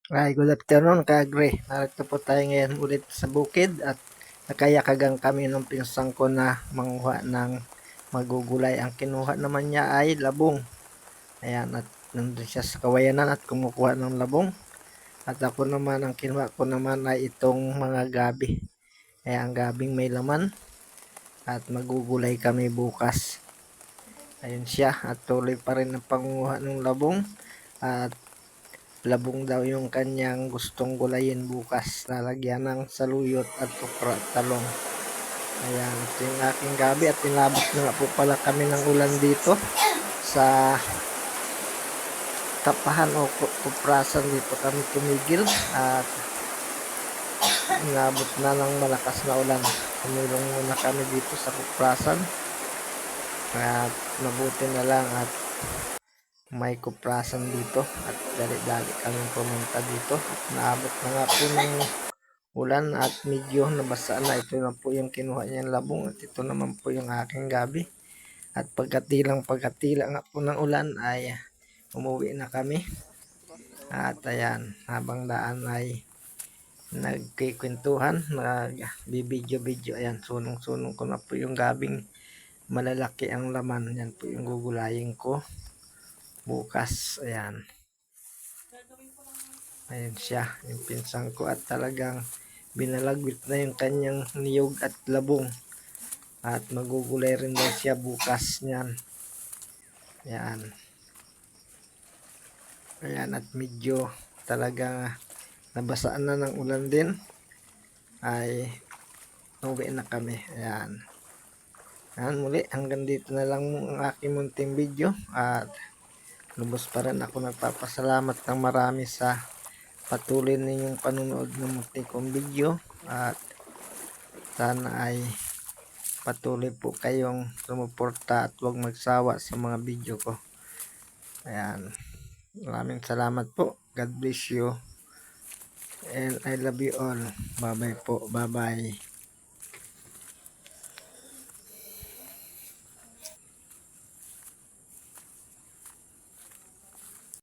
Ay, good afternoon, Kagre. Narito po tayo ngayon ulit sa bukid at nakayakagang kami ng pinsang ko na manguha ng magugulay. Ang kinuha naman niya ay labong. Ayan, at nandun siya sa kawayanan at kumukuha ng labong. At ako naman, ang kinuha ko naman ay itong mga gabi. Ayan, ang gabing may laman at magugulay kami bukas. Ayun siya at tuloy pa rin ang panguha ng labong at labong daw yung kanyang gustong gulayin bukas. Lalagyan ng saluyot at okra at talong. Ayan, ito yung aking gabi at tinabot na nga po pala kami ng ulan dito sa tapahan o kuprasan dito kami tumigil at inabot na ng malakas na ulan. Tumulong muna kami dito sa kuprasan at mabuti na lang at may kuprasan dito at dali-dali kami pumunta dito at naabot na nga po ng ulan at medyo nabasa na. Ito na po yung kinuha niyang labong at ito naman po yung aking gabi at pagkatila nga po ng ulan ay umuwi na kami at ayan, habang daan ay nagkikwentuhan, nagbibidyo-video. Ayan, sunong-sunong ko na po yung gabing malalaki ang laman. Yan po yung gugulayin ko bukas. Ayan, ayun siya, yung pinsang ko at talagang binalagwit na yung kanyang niyog at labong at magugulay rin daw siya bukas niyan. Ayan, ayan, at medyo talagang nabasaan na ng ulan din ay uwi na kami. Ayan, ayan, muli hanggang dito na lang ang aking munting video at lubos pa rin ako nagpapasalamat ng marami sa patuloy ninyong panunood ng munti kong video at sana ay patuloy po kayong sumuporta at huwag magsawa sa mga video ko. Ayan, maraming salamat po. God bless you and I love you all. Bye bye po, bye bye.